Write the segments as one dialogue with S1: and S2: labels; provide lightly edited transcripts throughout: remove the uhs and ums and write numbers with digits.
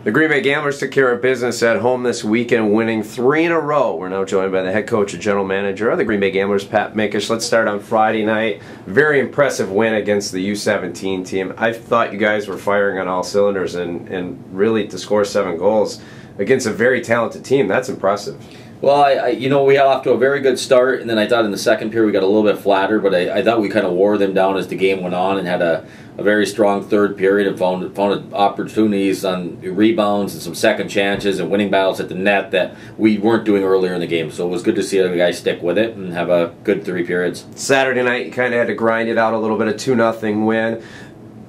S1: The Green Bay Gamblers took care of business at home this weekend, winning 3 in a row. We're now joined by the head coach and general manager of the Green Bay Gamblers, Pat Mikesch. Let's start on Friday night. Very impressive win against the U17 team. I thought you guys were firing on all cylinders, and really to score 7 goals against a very talented team, that's impressive.
S2: Well, we got off to a very good start, and then I thought in the second period we got a little bit flatter, but I thought we kind of wore them down as the game went on and had a very strong third period and found opportunities on rebounds and some second chances and winning battles at the net that we weren't doing earlier in the game. So it was good to see the guys stick with it and have a good 3 periods.
S1: Saturday night, you kind of had to grind it out a little bit, a 2-0 win.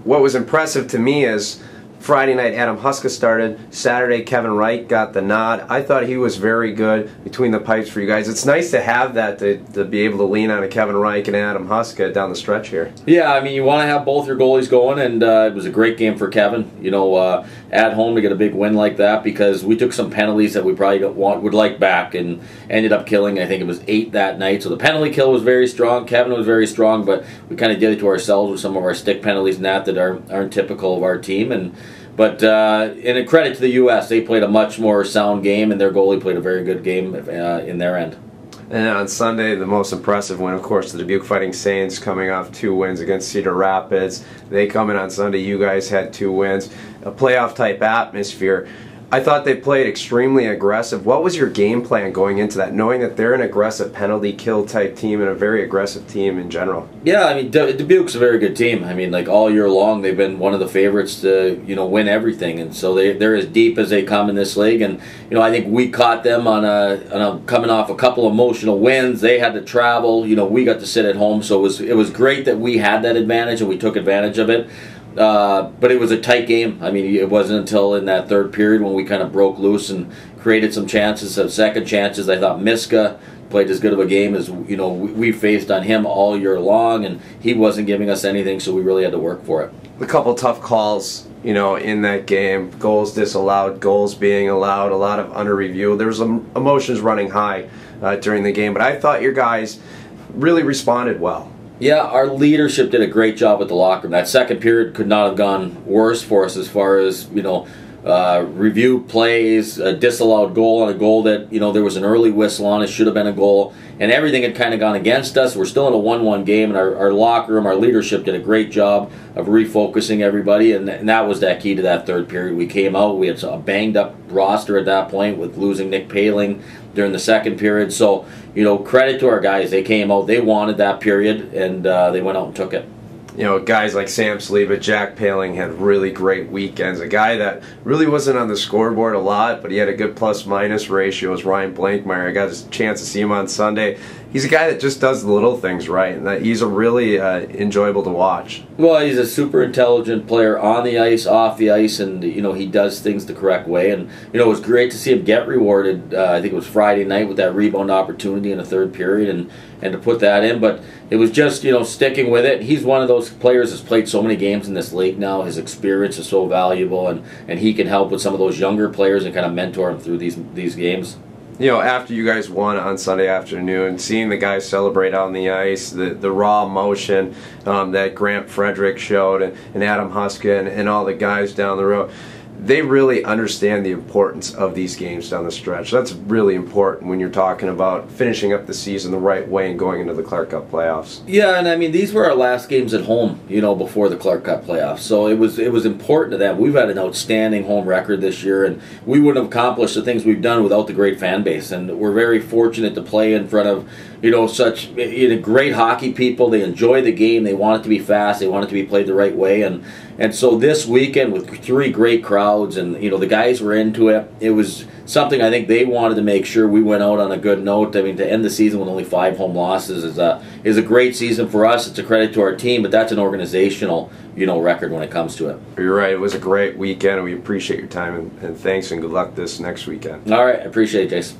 S1: What was impressive to me is Friday night, Adam Huska started. Saturday, Kevin Wright got the nod. I thought he was very good between the pipes for you guys. It's nice to have that, to be able to lean on a Kevin Wright and Adam Huska down the stretch here.
S2: Yeah, I mean, you want to have both your goalies going, and it was a great game for Kevin. At home to get a big win like that, because we took some penalties that we probably would like back, and ended up killing, I think it was 8 that night. So the penalty kill was very strong. Kevin was very strong, but we kind of did it to ourselves with some of our stick penalties and that aren't typical of our team. But in a credit to the U.S., they played a much more sound game, and their goalie played a very good game in their end.
S1: And on Sunday, the most impressive win, of course, the Dubuque Fighting Saints coming off 2 wins against Cedar Rapids. They come in on Sunday. You guys had 2 wins. A playoff-type atmosphere. I thought they played extremely aggressive. What was your game plan going into that, knowing that they're an aggressive penalty kill type team and a very aggressive team in general? Yeah,
S2: I mean, Dubuque's a very good team. I mean, like all year long, they've been one of the favorites to win everything, and so they're as deep as they come in this league. And I think we caught them on a coming off a couple emotional wins. They had to travel. We got to sit at home, so it was great that we had that advantage and we took advantage of it. But it was a tight game. I mean, it wasn't until in that third period when we kind of broke loose and created some chances, some second chances. I thought Miska played as good of a game as we faced on him all year long, and he wasn't giving us anything, so we really had to work for it.
S1: A couple tough calls, in that game. Goals disallowed, goals being allowed, a lot of under review. There was emotions running high during the game, but I thought your guys really responded well.
S2: Yeah, our leadership did a great job with the locker room. That second period could not have gone worse for us as far as, review plays, a disallowed goal on a goal that, there was an early whistle on it, should have been a goal, and everything had kind of gone against us. We're still in a 1-1 game, and our locker room, our leadership did a great job of refocusing everybody, and that was that key to that third period. We came out, we had a banged-up roster at that point with losing Nick Paling during the second period. So, credit to our guys. They came out, they wanted that period, and they went out and took it.
S1: Guys like Sam Sleva, Jack Paling had really great weekends. A guy that really wasn't on the scoreboard a lot, but he had a good plus-minus ratio is Ryan Blankmeyer. I got a chance to see him on Sunday. He's a guy that just does the little things right, and that he's a really enjoyable to watch.
S2: Well, he's a super intelligent player on the ice, off the ice, and he does things the correct way. And it was great to see him get rewarded. I think it was Friday night with that rebound opportunity in the third period, and to put that in. But it was just sticking with it. He's one of those players that's played so many games in this league now. His experience is so valuable, and he can help with some of those younger players and kind of mentor them through these games.
S1: After you guys won on Sunday afternoon, seeing the guys celebrate on the ice, the raw emotion that Grant Frederick showed, and Adam Huska and all the guys down the road, they really understand the importance of these games down the stretch. That's really important when you're talking about finishing up the season the right way and going into the Clark Cup playoffs.
S2: Yeah, and I mean, these were our last games at home, before the Clark Cup playoffs. So it was important to them. We've had an outstanding home record this year, and we wouldn't have accomplished the things we've done without the great fan base. And we're very fortunate to play in front of such great hockey people. They enjoy the game. They want it to be fast. They want it to be played the right way. And so this weekend with 3 great crowds, and the guys were into it. It was something I think they wanted to make sure we went out on a good note. I mean, to end the season with only 5 home losses is a great season for us. It's a credit to our team, but that's an organizational record when it comes to it.
S1: You're right. It was a great weekend, and we appreciate your time, and thanks, and good luck this next weekend.
S2: All right, I appreciate it, Jason.